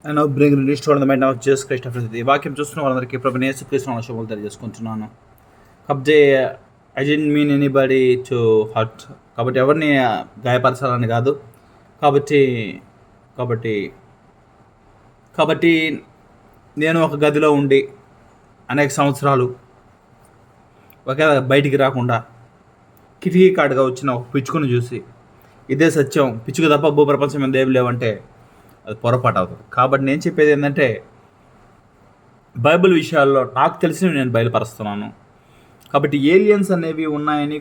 And now bring release to the mind of Jesus Christ of ఈ వాక్యం చూస్తున్న వాళ్ళందరికీ ప్రభుని యేసుక్రీస్తు శుభాలు తెలియజేసుకుంటున్నాను. కాబట్టి I don't mean anybody to hurt, కాబట్టి ఎవరిని గాయపరచాలని కాదు. కాబట్టి కాబట్టి కాబట్టి నేను ఒక గదిలో ఉండి అనేక సంవత్సరాలు ఒకే బయటికి రాకుండా కిటికీ కాడుగా వచ్చిన ఒక పిచ్చుకుని చూసి ఇదే సత్యం, పిచ్చుకు తప్ప భూప్రపంచం మీద ఏమి లేవంటే అది పొరపాటు అవుతుంది. కాబట్టి నేను చెప్పేది ఏంటంటే, బైబిల్ విషయాల్లో నాకు తెలిసినవి నేను బయలుపరుస్తున్నాను. కాబట్టి ఏలియన్స్ అనేవి ఉన్నాయని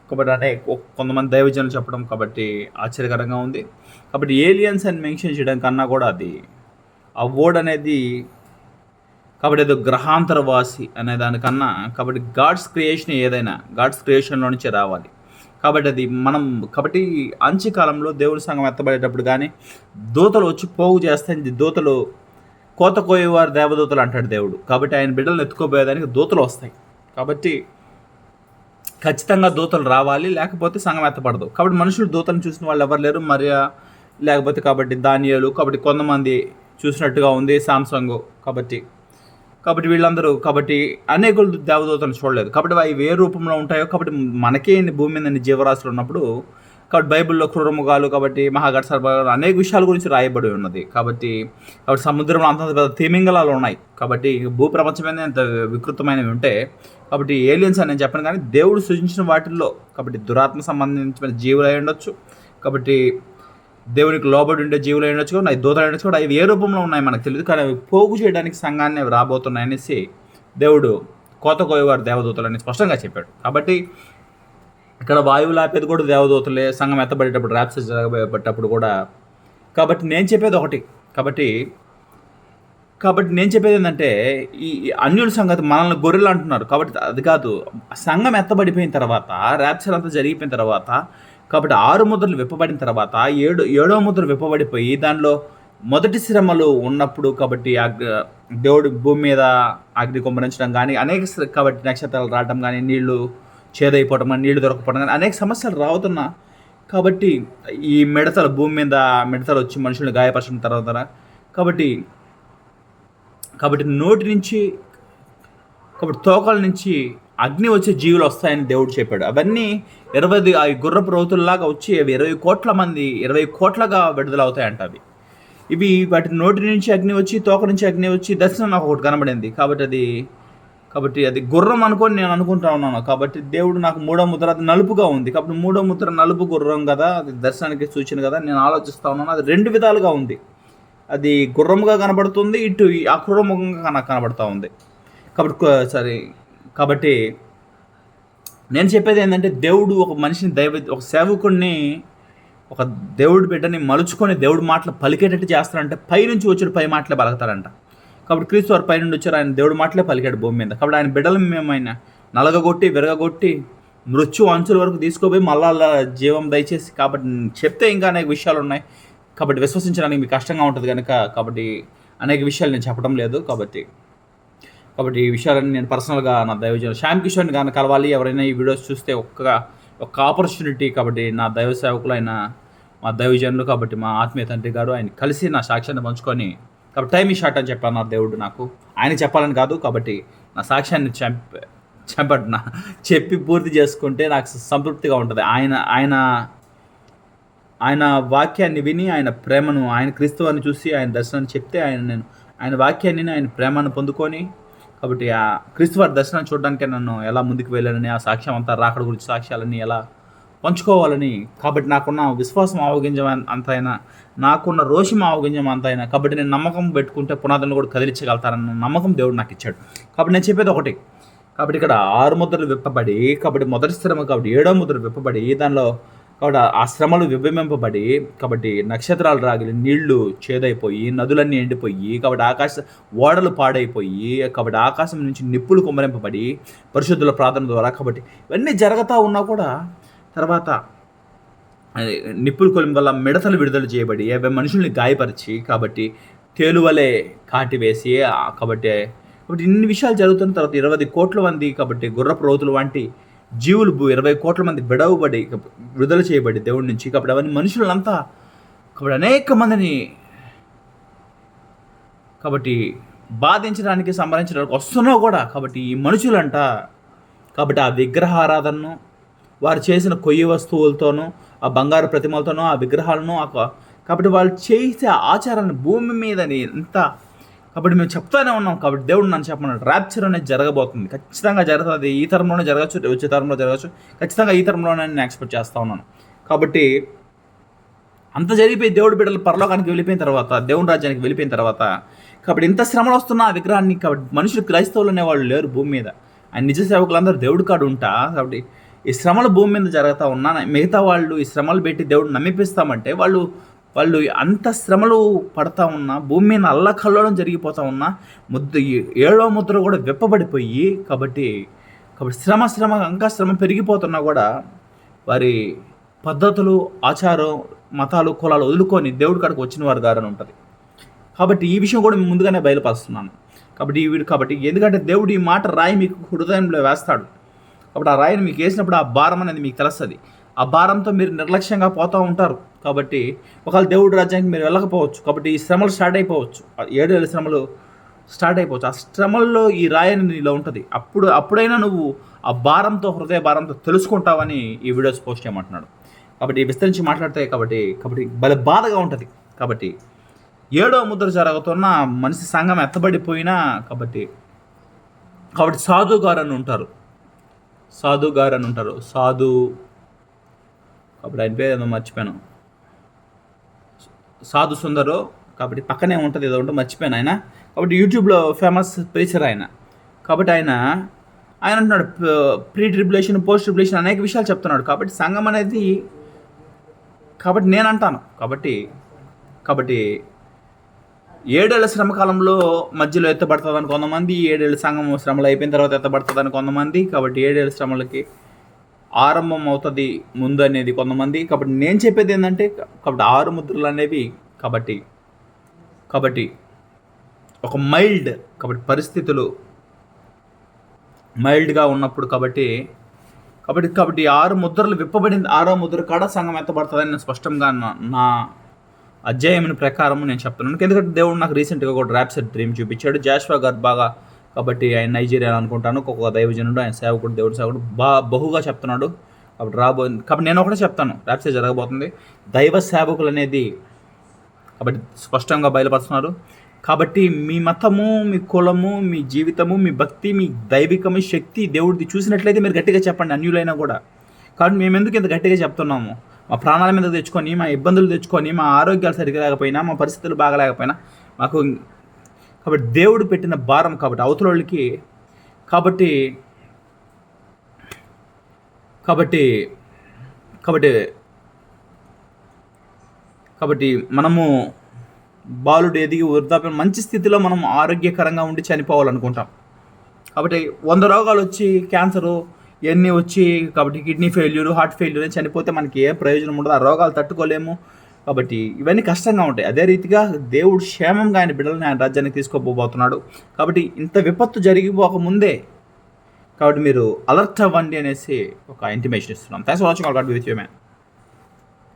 కాబట్టి అంటే కొంతమంది దైవజనులు చెప్పడం కాబట్టి ఆశ్చర్యకరంగా ఉంది. కాబట్టి ఏలియన్స్ అని మెన్షన్ చేయడం కన్నా కూడా అది ఆ వర్డ్ అనేది కాబట్టి ఏదో గ్రహాంతరవాసి అనే దానికన్నా కాబట్టి గాడ్స్ క్రియేషన్ ఏదైనా గాడ్స్ క్రియేషన్లో నుంచే రావాలి. కాబట్టి అది మనం కాబట్టి అంత్యకాలంలో దేవుడి సంఘం ఎత్తబడేటప్పుడు కానీ దూతలు వచ్చి పోగు చేస్తాయి. దూతలు కోత కోయేవారు దేవదూతలు అంటాడు దేవుడు. కాబట్టి ఆయన బిడ్డలను ఎత్తుకోబోయేదానికి దూతలు వస్తాయి. కాబట్టి ఖచ్చితంగా దూతలు రావాలి, లేకపోతే సంఘం ఎత్తపడదు. కాబట్టి మనుషులు దూతలను చూసిన వాళ్ళు ఎవరు లేరు. మరియా లేకపోతే కాబట్టి దానియేలు, కాబట్టి కొంతమంది చూసినట్టుగా ఉంది సామ్సంగ్. కాబట్టి వీళ్ళందరూ కాబట్టి అనేకులు దేవదూతలను చూడలేదు. కాబట్టి అవి ఏ రూపంలో ఉంటాయో కాబట్టి మనకే భూమి మీద జీవరాశులు ఉన్నప్పుడు కాబట్టి బైబిల్లో క్రూరముగాలు కాబట్టి మహాఘట సర్పాలు అనేక విషయాల గురించి రాయబడి ఉన్నది. కాబట్టి సముద్రంలో అంత పెద్ద తిమింగలాలు ఉన్నాయి. కాబట్టి భూప్రపంచమైన ఎంత వికృతమైనవి ఉంటే కాబట్టి ఏలియన్స్ అని నేను చెప్పను, కానీ దేవుడు సృజించిన వాటిల్లో కాబట్టి దురాత్మ సంబంధించిన జీవులు అయి ఉండొచ్చు, కాబట్టి దేవునికి లోబడి ఉండే జీవులు అయి ఉండొచ్చు, అవి దూతలు ఉండొచ్చు, కూడా అవి ఏ రూపంలో ఉన్నాయి మనకు తెలియదు. కానీ అవి పోగు చేయడానికి సంఘాన్ని అవి రాబోతున్నాయనేసి దేవుడు కోత కోయేవారు దేవదూతలు అని స్పష్టంగా చెప్పాడు. కాబట్టి ఇక్కడ వాయువులు ఆపేది కూడా దేవదూతలే, సంఘం ఎత్తబడేటప్పుడు ర్యాప్చర్ జరగబోయేటప్పుడు కూడా. కాబట్టి నేను చెప్పేది ఒకటి. కాబట్టి నేను చెప్పేది ఏంటంటే, ఈ అన్యుల సంగతి మనల్ని గొర్రెలు అంటున్నారు. కాబట్టి అది కాదు, సంఘం ఎత్తబడిపోయిన తర్వాత ర్యాప్చర్ అంతా జరిగిపోయిన తర్వాత కాబట్టి 6 ముద్రలు విప్పబడిన తర్వాత ఏడో ముద్ర విప్పబడిపోయి దానిలో మొదటి శ్రమలు ఉన్నప్పుడు కాబట్టి దేవుడు భూమి మీద అగ్ని కుమ్మరించడం కానీ అనేక కాబట్టి నక్షత్రాలు రావడం కానీ నీళ్లు చేదైపోవడం కానీ నీళ్లు దొరకపోవడం కానీ అనేక సమస్యలు రావుతున్నా కాబట్టి ఈ మిడతలు భూమి మీద మిడతలు వచ్చి మనుషుల్ని గాయపరిచిన తర్వాత కాబట్టి నోటి నుంచి కాబట్టి తోకల నుంచి అగ్ని వచ్చే జీవులు వస్తాయని దేవుడు చెప్పాడు. అవన్నీ 20 గుర్రపు రోతుల్లాగా వచ్చి అవి 20 కోట్ల మంది 20 కోట్లగా విడుదలవుతాయంట. ఇవి వాటి నోటి నుంచి అగ్ని వచ్చి తోక నుంచి అగ్ని వచ్చి దర్శనం నాకు ఒకటి కనబడింది. కాబట్టి అది గుర్రం అనుకొని నేను అనుకుంటా ఉన్నాను. కాబట్టి దేవుడు నాకు 3వ ముద్ర అది నలుపుగా ఉంది. కాబట్టి 3వ ముద్ర నలుపు గుర్రం కదా, అది దర్శనానికి సూచన కదా నేను ఆలోచిస్తూ ఉన్నాను. అది 2 విధాలుగా ఉంది. అది గుర్రముగా కనబడుతుంది, ఇటు అక్రూరముఖంగా నాకు కనబడుతూ ఉంది. కాబట్టి నేను చెప్పేది ఏంటంటే, దేవుడు ఒక మనిషిని ఒక సేవకుడిని ఒక దేవుడి బిడ్డని మలుచుకొని దేవుడి మాటలు పలికేటట్టు చేస్తారంటే పైనుంచి వచ్చాడు, పై మాటలే పలుకుతారంట. కాబట్టి క్రీస్తు వారు పైనుండి వచ్చారు, ఆయన దేవుడి మాటలే పలికాడు భూమి మీద. కాబట్టి ఆయన బిడ్డలు మేము ఆయన నలగగొట్టి విరగొట్టి మృత్యు అంచుల వరకు తీసుకుపోయి మళ్ళా జీవం దయచేసి కాబట్టి చెప్తే ఇంకా అనేక విషయాలు ఉన్నాయి. కాబట్టి విశ్వసించడానికి మీకు కష్టంగా ఉంటుంది కనుక కాబట్టి అనేక విషయాలు నేను చెప్పడం లేదు. కాబట్టి ఈ విషయాలన్నీ నేను పర్సనల్గా నా దైవజనులు శ్యామ్ కిషోర్ని కానీ కలవాలి. ఎవరైనా ఈ వీడియోస్ చూస్తే ఒక్క ఆపర్చునిటీ కాబట్టి నా దైవ సేవకులు అయిన మా దైవజనులు కాబట్టి మా ఆత్మీయ తండ్రి గారు ఆయన కలిసి నా సాక్ష్యాన్ని పంచుకొని కాబట్టి టైం ఈ షార్ట్ అని చెప్పాను నా దేవుడు నాకు. ఆయన చెప్పాలని కాదు, కాబట్టి నా సాక్ష్యాన్ని చెప్పి పూర్తి చేసుకుంటే నాకు సంతృప్తిగా ఉంటుంది. ఆయన వాక్యాన్ని విని ఆయన ప్రేమను ఆయన క్రీస్తువాన్ని చూసి ఆయన దర్శనాన్ని చెప్తే ఆయన వాక్యాన్ని ఆయన ప్రేమను పొందుకొని కాబట్టి ఆ క్రీస్తువారి దర్శనాన్ని చూడడానికే నన్ను ఎలా ముందుకు వెళ్ళానని ఆ సాక్ష్యం అంతా రాకడ గురించి సాక్ష్యాలని ఎలా పంచుకోవాలని కాబట్టి నాకున్న విశ్వాసం ఆవగింజం అంతైనా నాకున్న రోషం ఆవగింజం అంతైనా కాబట్టి నేను నమ్మకం పెట్టుకుంటే పునాదులను కూడా కదిలించగలుగుతానన్న నమ్మకం దేవుడు నాకు ఇచ్చాడు. కాబట్టి నేను చెప్పేది ఒకటి. కాబట్టి ఇక్కడ 6 ముద్రలు విప్పబడి కాబట్టి మొదటి శ్రమ కాబట్టి 7వ ముద్ర విప్పబడి దానిలో కాబట్టి ఆ శ్రమలు విభజింపబడి కాబట్టి నక్షత్రాలు రాగిలి నీళ్లు చేదైపోయి నదులన్నీ ఎండిపోయి కాబట్టి ఓడలు పాడైపోయి కాబట్టి ఆకాశం నుంచి నిప్పులు కుమ్మరింపబడి పరిశుద్ధుల ప్రార్థన ద్వారా కాబట్టి ఇవన్నీ జరుగుతూ ఉన్నా కూడా తర్వాత నిప్పులు కొలిం వల్ల మిడతలు విడుదల చేయబడి 50 మనుషుల్ని గాయపరిచి కాబట్టి తేలువలే కాటివేసి కాబట్టి ఇన్ని విషయాలు జరుగుతున్న తర్వాత 20 కోట్ల మంది కాబట్టి గుర్రపు రోతులు వంటి జీవులు 20 కోట్ల మంది విడవబడి విడుదల చేయబడి దేవుడి నుంచి కాబట్టి అవన్నీ మనుషులంతా కాబట్టి అనేక మందిని కాబట్టి బాధించడానికి సంహరించడానికి వస్తున్నావు కూడా. కాబట్టి ఈ మనుషులంట కాబట్టి ఆ విగ్రహారాధనను వారు చేసిన కొయ్యి వస్తువులతోనూ ఆ బంగారు ప్రతిమలతోనూ ఆ విగ్రహాలను కాబట్టి వాళ్ళు చేసే ఆచారాన్ని భూమి మీదని ఎంత కాబట్టి మేము చెప్తానే ఉన్నాం. కాబట్టి దేవుడు నన్ను చెప్పమన్నాడు, ర్యాప్చర్ అనేది జరగబోతుంది, ఖచ్చితంగా జరుగుతుంది. ఈ తరంలోనే జరగచ్చు, వచ్చే తరంలో జరగచ్చు, ఖచ్చితంగా ఈ తరంలోనే నేను ఎక్స్పెక్ట్ చేస్తూ ఉన్నాను. కాబట్టి అంత జరిగిపోయి దేవుడి బిడ్డలు పరలోకానికి వెళ్ళిపోయిన తర్వాత, దేవుని రాజ్యానికి వెళ్ళిపోయిన తర్వాత, కాబట్టి ఇంత శ్రమలు వస్తున్న ఆ విగ్రహాన్ని కాబట్టి మనుషులు క్రైస్తవులు అనేవాళ్ళు లేరు భూమి మీద. ఆయన నిజ సేవకులందరూ దేవుడి కాడు ఉంటా. కాబట్టి ఈ శ్రమలు భూమి మీద జరుగుతూ ఉన్నా మిగతా వాళ్ళు ఈ శ్రమలు పెట్టి దేవుడు నమ్మిపిస్తామంటే వాళ్ళు అంత శ్రమలు పడతా ఉన్నా భూమి మీద అల్లకల్లోలం జరిగిపోతూ ఉన్నా ఏడో ముద్ర కూడా విప్పబడిపోయి కాబట్టి ఇంకా శ్రమ పెరిగిపోతున్నా కూడా వారి పద్ధతులు, ఆచారం, మతాలు, కులాలు వదులుకొని దేవుడి కాడికి వచ్చిన వారు గారని ఉంటుంది. కాబట్టి ఈ విషయం కూడా ముందుగానే బయలుపరుస్తున్నాను. కాబట్టి ఎందుకంటే దేవుడు ఈ మాట రాయి మీకు హృదయంలో వేస్తాడు. కాబట్టి ఆ రాయిని మీకు వేసినప్పుడు ఆ భారం అనేది మీకు తెలుస్తుంది. ఆ భారంతో మీరు నిర్లక్ష్యంగా పోతూ ఉంటారు. కాబట్టి ఒకవేళ దేవుడి రాజ్యానికి మీరు వెళ్ళకపోవచ్చు. కాబట్టి ఈ శ్రమలు స్టార్ట్ అయిపోవచ్చు, 7 ఏళ్ళ శ్రమలు స్టార్ట్ అయిపోవచ్చు. ఆ శ్రమల్లో ఈ రాయి అనేది నీలో ఉంటుంది. అప్పుడైనా నువ్వు ఆ భారంతో, హృదయ భారంతో తెలుసుకుంటావని ఈ వీడియోస్ పోస్ట్ చేయమంటున్నాడు. కాబట్టి విస్తరించి మాట్లాడితే కాబట్టి భలే బాధగా ఉంటుంది. కాబట్టి 7వ ముద్ర జరుగుతున్న మనిషి సంఘం ఎత్తబడిపోయినా కాబట్టి సాధు గారు అని ఉంటారు. కాబట్టి ఆయన పేరు ఏదో మర్చిపోయాను, సాధు సుందరు. కాబట్టి పక్కనే ఉంటుంది, ఏదో ఉంటుంది, మర్చిపోయాను ఆయన. కాబట్టి యూట్యూబ్లో ఫేమస్ ప్రీచర్ ఆయన. కాబట్టి ఆయన అంటున్నాడు ప్రీ ట్రిబులేషన్, పోస్ట్ ట్రిబులేషన్ అనేక విషయాలు చెప్తున్నాడు. కాబట్టి సంఘం అనేది నేను అంటాను కాబట్టి 7 ఏళ్ల శ్రమకాలంలో మధ్యలో ఎత్తబడుతుందని కొంతమంది, 7 ఏళ్ళ సంఘం శ్రమలు అయిపోయిన తర్వాత ఎత్తబడుతుందని కొంతమంది. కాబట్టి 7 ఏళ్ళ శ్రమలకి ఆరంభం అవుతుంది ముందు అనేది కొంతమంది. కాబట్టి నేను చెప్పేది ఏంటంటే 6 ముద్రలు అనేవి కాబట్టి ఒక పరిస్థితులు మైల్డ్గా ఉన్నప్పుడు కాబట్టి 6 ముద్రలు విప్పబడింది. 6వ ముద్ర కాడ సంఘం ఎత్తబడుతుందని నేను స్పష్టంగా నా అధ్యాయం ప్రకారం నేను చెప్తున్నాను. ఎందుకంటే దేవుడు నాకు రీసెంట్గా కూడా ర్యాప్చర్ డ్రీమ్ చూపించాడు. జాషువా గారు బాగా, కాబట్టి ఆయన నైజీరియా అనుకుంటాను, ఒక దైవజనుడు, ఆయన సేవకుడు, దేవుడు సేవకుడు బహుగా చెప్తున్నాడు. కాబట్టి నేను ఒకటే చెప్తాను, ర్యాప్చర్ జరగబోతుంది. దైవ సేవకులు అనేది కాబట్టి స్పష్టంగా బయలుపరుస్తున్నారు. కాబట్టి మీ మతము, మీ కులము, మీ జీవితము, మీ భక్తి, మీ దైవికము శక్తి దేవుడిది చూసినట్లయితే మీరు గట్టిగా చెప్పండి, అన్యులైనా కూడా. కాబట్టి మేము ఎందుకు ఇంత గట్టిగా చెప్తున్నాము? మా ప్రాణాల మీద తెచ్చుకొని, మా ఇబ్బందులు తెచ్చుకొని, మా ఆరోగ్యాలు సరిగ్గా లేకపోయినా, మా పరిస్థితులు బాగలేకపోయినా కాబట్టి దేవుడు పెట్టిన భారం కాబట్టి అవతలోళ్ళకి కాబట్టి మనము బాలుడు ఎదిగి వృద్ధాప్యం మంచి స్థితిలో మనం ఆరోగ్యకరంగా ఉండి చనిపోవాలనుకుంటాం. కాబట్టి 100 రోగాలు వచ్చి, క్యాన్సరు ఇవన్నీ వచ్చి, కాబట్టి కిడ్నీ ఫెయిల్యూర్, హార్ట్ ఫెయిల్యూర్ అని చనిపోతే మనకి ఏం ప్రయోజనం ఉండదు, ఆ రోగాలు తట్టుకోలేము. కాబట్టి ఇవన్నీ కష్టంగా ఉంటాయి. అదే రీతిగా దేవుడు క్షేమంగా ఆయన బిడ్డలను ఆయన రాజ్యానికి తీసుకోబోతున్నాడు. కాబట్టి ఇంత విపత్తు జరిగిపోకముందే కాబట్టి మీరు అలర్ట్ అవ్వండి అనేసి ఒక ఇంటిమేషన్ ఇస్తున్నాం. Thanks for watching. All God be with you man.